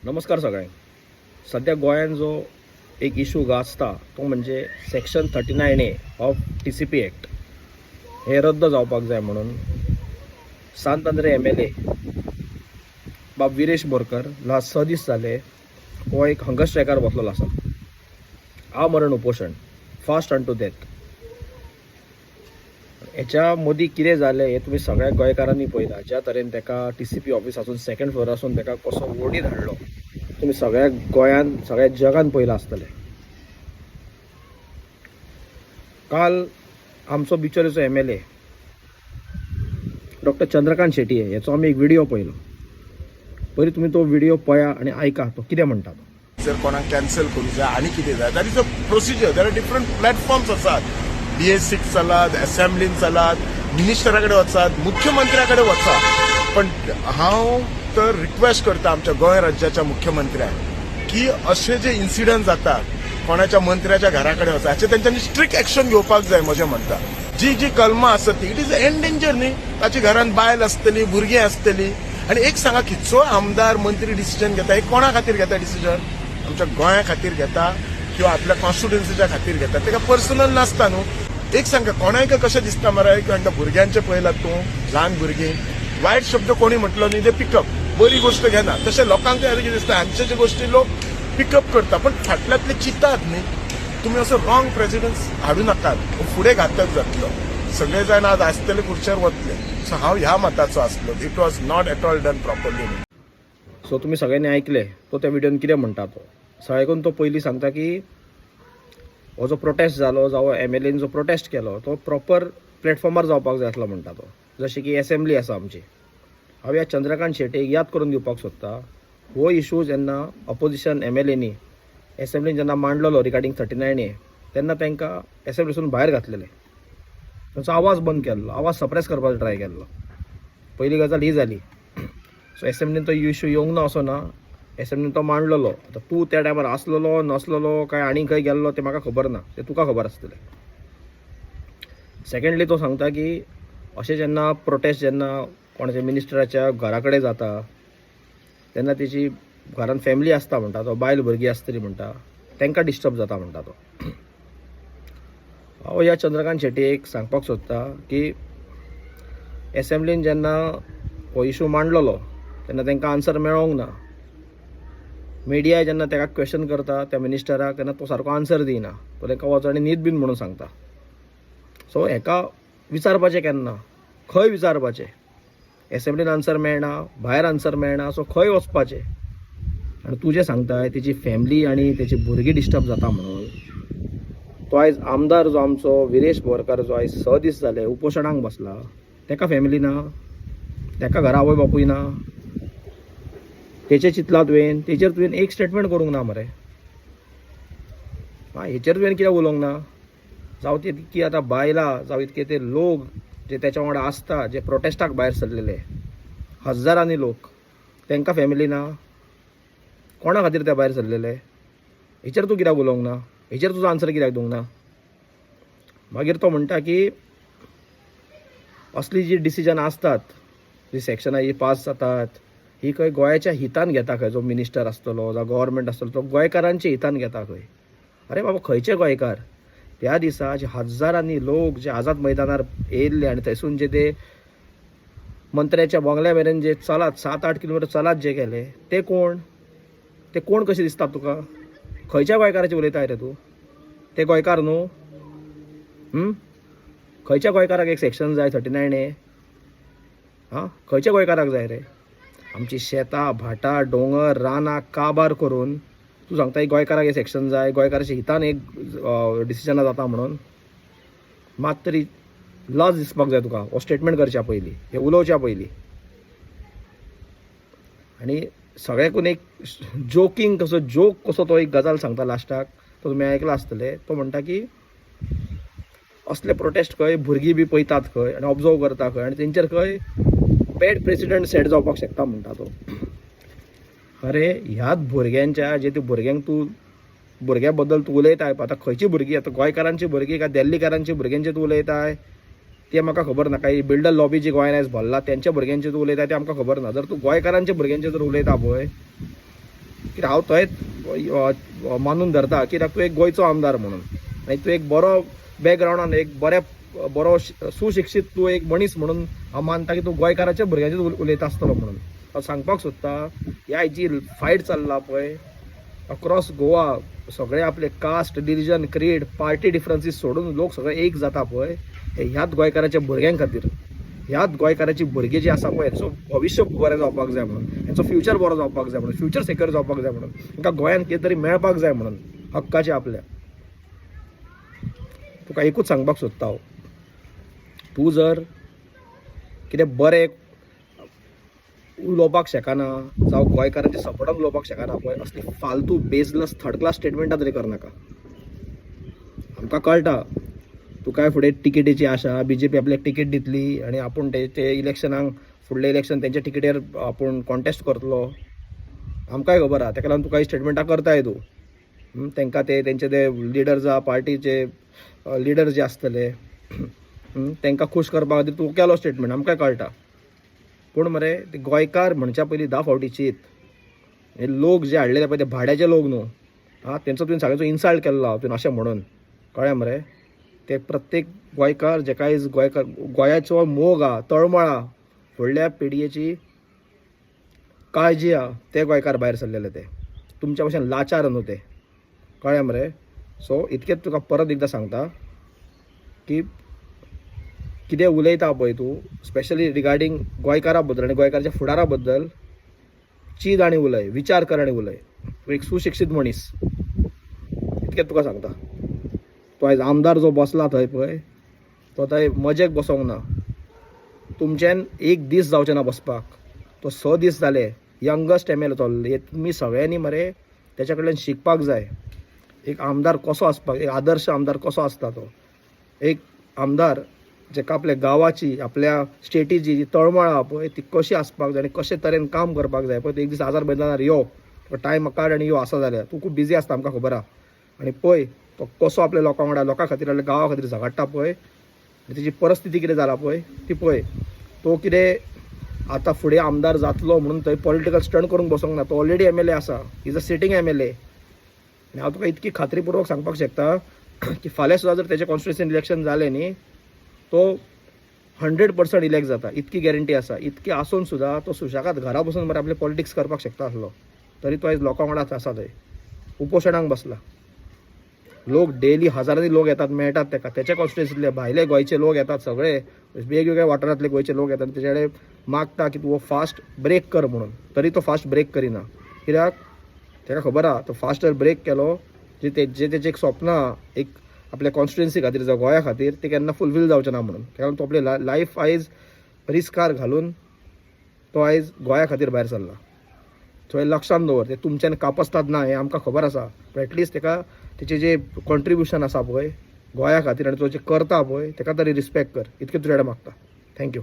नमस्कार सगळ्यांक। सध्या गोंयांत जो एक इशू गाजता तो म्हणजे section 39A of TCP act हे रद्द जावपाक जाय म्हणून सांतआंद्रे MLA बाब विरेश बोरकर लास्ट 6 दीस जाले हो एक हंगर स्ट्रायकार बसलेलो आसा। आमरण उपोशण, फास्ट अन टू डेथ। हेच्या मदीं कितें जालें हें तुमी सगळ्या गोंयकारांनी पळयलां। ज्या तरेन ताका TCP ऑफिसासून सेकंड फ्लोरासून ताका कसो ओडी धाडलो तुम्ही सगळ्या गोंयान सगळ्या जगान पळयलां आसतलें। काल आमचो बिचोलेचो MLA डॉक्टर चंद्रकांत शेटये हेचो आमी एक व्हिडिओ पळयलो। पयलीं तुमी तो व्हिडिओ पळया आनी आयका तो कितें म्हणटा तो। जर कोणाक कॅन्सल करूंक जाय आनी कितें जाय that is a procedure. There are different platforms आसात। BA6 चलात, असेंब्लीन चलात, मिनिस्टरा कडेन वचात, मुख्यमंत्र्या कडेन वचात। पण हांव तर रिक्वेस्ट करता आमच्या गोंय राज्याच्या मुख्यमंत्र्याक की असे जे इन्सिडंट जातात कोणाच्या मंत्र्याच्या घरा कडेन वचा हाचेर तेंच्यांनी स्ट्रिक्ट एक्शन घेवपाक जाय। म्हजें म्हणटा जी कलमां आसत ती इट इज एंड डेंजर न्ही। ताची घरान बायल आसतली, भुरगीं आसतली। आनी एक सांगा खंयचो आमदार मंत्री डिसिजन घेता हे कोणा खातीर घेता डिसिजन? आमच्या गोंया खातीर घेता किंवा आपल्या कॉन्स्टिट्युएन्सीच्या खातीर घेता? तेका पर्सनल नासता न्हू। एक सांगा कोणायक कशें दिसता मरे की भुरग्यांचे पळयलात तूं ल्हान भुरगीं वायट शब्द कोणी म्हटलो न्ही ते पिकअप बरी गोष्ट घेना। तशें लोकांक कितें दिसता हांचे जे गोष्टी लोक पिकअप करता पण फाटल्यातले चिंतात न्ही। तुमी असो रॉंग प्रेसिडेंस हाडू नाकात, फुडें घातक जातलो। सगळे जाण आज आसतले खुर्चेर वतले। सो हांव ह्या मताचो आसलो। It was not at all done properly. So तुम्ही सगळ्यांनी ऐकले तो त्या व्हिडिओन कितें म्हणटा तो। सगळ्याकून तो पयलीं सांगता की हो जो प्रोटेस्ट जालो जावं MLAन जो प्रोटेस्ट केलो तो प्रॉपर प्लॅटफॉर्मार जावपाक जाय आसलो म्हणटा तो। जशें की असेंब्ली आसा आमची। हांव ह्या चंद्रकांत शेटयेक याद करून दिवपाक सोदता हो इशू जेन्ना ऑपोजिशन MLAंनी असेंब्लीन जेन्ना मांडलेलो रिगार्डिंग 39A तेन्ना तांकां असेंब्लीसून भायर घातलेले। तांचो आवाज बंद केल्लो, आवाज सप्रेस करपाचो ट्राय केल्लो। पयली गजाल ही जाली। सो असेंब्लीन तो इशू येवंक ना असो ना, असेंब्लीन तो मांडलेलो। आतां तूं त्या टायमार आसलेलो नसलेलो काय आनी खंय गेल्लो तें म्हाका खबर ना, तें तुका खबर आसतलें। सेकंडली तो सांगता की अशें जेन्ना प्रोटेस्ट जेन्ना कोणाच्या मिनिस्टराच्या घरा कडेन जाता तेन्ना तेची घरान फॅमिली आसता म्हणटा तो, बायल भुरगीं आसतली म्हणटा, तांकां डिस्टर्ब जाता म्हणटा तो। हांव ह्या चंद्रकांत शेटयेक सांगपाक सोदता की असेंब्लीन जेन्ना हो इशू मांडलेलो तेन्ना तांकां आन्सर मेळोंक ना। मिडिया जेन्ना ताका क्वेश्चन करता त्या मिनिस्टराक तेन्ना तो सारको आन्सर दिना, तो तांकां वच आनी न्हीद बीन म्हणून सांगता। सो हेका विचारपाचें केन्ना, खंय विचारपाचें? असेंब्लीन आन्सर मेळना, भायर आन्सर मेळना, सो खंय वचपाचें? आनी तूं जें सांगताय तेची फॅमिली आनी तेची भुरगीं डिस्टर्ब जाता म्हणून तो आयज आमदार जो आमचो विरेश बोरकार जो आयज 6 दीस जाले उपोशणाक बसला ताका फॅमिली ना, ताका घरा आवय बापूय ना, तेचे चिंतला तुवें, तेचेर तुवें एक स्टेटमेंट करूंक ना मरे। हेचेर तुवें कित्याक उलोवंक ना? जावं ते इतकी आतां बायलां जावं इतके ते लोक जे त्याच्या वांगडा आसता जे प्रोटेस्टाक भायर सरलेले हजारांनी लोक, तांकां फॅमिली ना, कोणा खातीर ते भायर सरलेले? हेचेर तूं कित्याक उलोवंक ना? हेचेर तुजो आन्सर कित्याक दिवंक ना? मागीर तो म्हणटा की असली जी डिसिजन आसतात जी सेक्शनां ही पास जातात ही खंय गोंयाच्या हितान घेता खंय जो मिनिस्टर आसतलो जावं गव्हर्मेंट आसतलो तो गोंयकारांच्या हितान घेता खंय। अरे बाबा खंयचे गोंयकार? त्या दिसा जे हजारांनी लोक जे आझाद मैदानार येयल्ले आनी थंयसून जे ते मंत्र्याच्या बंगल्या मेरेन जे चलात 7-8 किलोमिटर चलात जे गेले ते कोण? ते कोण कशें दिसता तुका? खंयच्या गोंयकाराचे उलयताय रे तूं? ते गोंयकार न्हू? खंयच्या गोंयकाराक एक सेक्शन जाय 39A? खंयच्या गोंयकाराक जाय रे? आमची शेतां भाटां दोंगर रानां काबार करून तूं सांगता गोंयकाराक एक सेक्शन जाय, गोंयकाराच्या हितान एक डिसिजनां जाता म्हणून? मात तरी लज दिसपाक जाय तुका हो स्टेटमेंट करच्या पयलीं, हे उलोवच्या पयलीं। आनी सगळ्याकून एक जोकिंग कसो तो एक गजाल सांगता लास्टाक, तो तुमी आयकला आसतले। तो म्हणटा की असले प्रोटेस्ट खंय भुरगीं बी पळयतात खंय आनी ऑब्जर्व करता खंय आनी तेंचेर खंय बॅड प्रेसिडेंट सेट जावपाक शकता म्हणटा तो। अरे ह्याच भुरग्यांच्या जे त्या भुरग्यांक तूं भुरग्या बद्दल तूं उलयताय आतां खंयची भुरगीं? आतां गोंयकारांची भुरगीं काय दिल्लीकारांची भुरग्यांचे तूं उलयताय ते म्हाका खबर ना। काही बिल्डर लॉबी जी गोंयान आयज भरला त्यांच्या भुरग्यांचे तूं उलयता ते आमकां खबर ना। जर तूं गोंयकारांच्या भुरग्यांचे जर उलयता पळय कित्याक हांव थंयच मानून धरता कित्याक तूं एक गोंयचो आमदार म्हणून आनी तूं एक बरो बॅकग्रावंडान एक बरो सुशिक्षीत तूं एक मनीस म्हणून हांव मानता की तूं गोंयकाराच्या भुरग्यांचेच उलयता आसतलो म्हणून हांव सांगपाक सोदता ह्या जी फायट चल्ला पळय अक्रॉस गोवा सगळे आपले कास्ट रिलीजन क्रीड पार्टी डिफरन्सीस सोडून लोक सगळे एक जाता पळय हे ह्याच गोंयकाराच्या भुरग्यां खातीर ह्याच गोंयकाराची भुरगीं जी आसा पळय हेंचो भविश्य बरें जावपाक जाय म्हणून हेंचो फ्युचर बरो जावपाक जाय म्हणून फ्युचर सेक्युअर जावपाक जाय म्हणून तांकां गोंयांत कितें तरी मेळपाक जाय म्हणून हक्काचें आपल्या तुका एकूच सांगपाक सोदता हांव तूं जर कितें बरें उलोवपाक शकना जावं गोंयकारांच्या सपोर्टान उलोवपाक शकना पळय असली फालतू बेजलस थर्ड क्लास स्टेटमेंटां तरी करनाका आमकां कळटा तुका फुडें टिकेटीची आशा बीजेपी आपल्याक टिकेट दितली आनी आपूण ते इलेक्शनाक फुडलें इलेक्शन तेंच्या टिकेटीर आपूण कॉन्टेस्ट करतलो आमकांय खबर आहा तेका लागून तुका ही स्टेटमेंटां करताय तूं तेंकां तेंचे ते लिडर्स आहा पार्टीचे लिडर जे आसतले तेंकां खूश करपा खातीर तूं केलो स्टेटमेंट आमकांय कळटा पूण मरे ते गोंयकार म्हणच्या पयलीं 10 फावटी चिंत हे लोक जे हाडलेले पळय ते भाड्याचे लोक न्हू तेंचो तुवें सगळ्यांचो इन्सल्ट केल्लो तुवें अशें म्हणून कळ्ळें मरे ते प्रत्येक गोंयकार जे कांय गोंयकार गोंयाचो मोग आहा तळमळ आहा फुडल्या पिडयेची काळजी आहा ते गोंयकार भायर सरलेले ते तुमच्या भशेन लाचार न्हू ते कळ्ळें मरे सो इतकेंच तुका परत एकदां सांगता की कितें उलयता पळय तूं स्पेशली रिगार्डींग गोंयकारा बद्दल आनी गोंयकाराच्या फुडारा बद्दल चीद आनी उलय विचार कर आनी उलय तूं एक सुशिक्षीत मनीस इतकेंच तुका सांगता तो आयज आमदार जो बसला थंय पळय तो थंय मजेक बसोंक ना तुमच्यान एक दीस जावचें ना बसपाक तो 6 दीस जाले यंगस्ट एम एल तो तुमी सगळ्यांनी मरे तेच्या कडल्यान शिकपाक जाय एक आमदार कसो आसपाक एक आदर्श आमदार कसो आसता तो एक आमदार जेका आपल्या गांवाची आपल्या स्टेटीची जी तळमळ आहा पळय ती कशी आसपाक जाय आनी कशे तरेन काम करपाक जाय पळय एक दीस आजार मैदानार यो टायम काड आनी यो आसा जाल्यार तूं खूब बिजी आसता आमकां खबर आहा आनी पळय तो कसो आपल्या लोकां वांगडा लोकां खातीर आपल्या गांवा खातीर झगडटा पळय तेजी परिस्थिती कितें जाला पळय ती पळय तो कितें आतां फुडें आमदार जातलो म्हणून थंय पॉलिटिकल स्टंट करूंक बसोंक ना तो ऑलरेडी MLA आसा इज अ सिटींग MLA आनी हांव तुका इतकी खात्रीपूर्वक सांगपाक शकता की फाल्यां सुद्दां जर तेचे कॉन्स्टिट्युएन्सी इलेक्शन जालें न्ही तो 100% इलेक्ट जाता इतकी गॅरंटी आसा इतकी आसून सुद्दां तो सुशेगाद घरा बसून मरे आपले पॉलिटिक्स करपाक शकता आसलो तरी तो आयज लोकां वांगडाच आसा थंय उपोशणाक बसला लोक डेली हजारांनी लोक येतात मेळटात तेका तेच्या कॉन्स्टिट्युएन्सींतले भायले गोंयचे लोक येतात सगळे वेगवेगळ्या वाठारांतले गोंयचे लोक येतात तेचे कडेन मागता की तूं फास्ट ब्रेक कर म्हणून तरी तो फास्ट ब्रेक करिना कित्याक तेका खबर आहा तो फास्ट जर ब्रेक केलो जे तेजें एक स्वप्न आहा एक आपल्या कॉन्स्टिट्युएन्सी खातीर जावं गोंया खातीर ते केन्ना फुलफील जावचें ना म्हणून कारण तो आपली लायफ आयज रिस्कार घालून तो आयज गोंया खातीर भायर सरला थंय लक्षांत दवर ते तुमच्यान कापसतात ना हें आमकां खबर आसा पूण एटलिस्ट तेका तेचें जें कॉन्ट्रिब्युशन आसा पळय गोंया खातीर आनी तो जें करता पळय तेका तरी रिस्पेक्ट कर इतकें तुजे कडेन मागता थँक्यू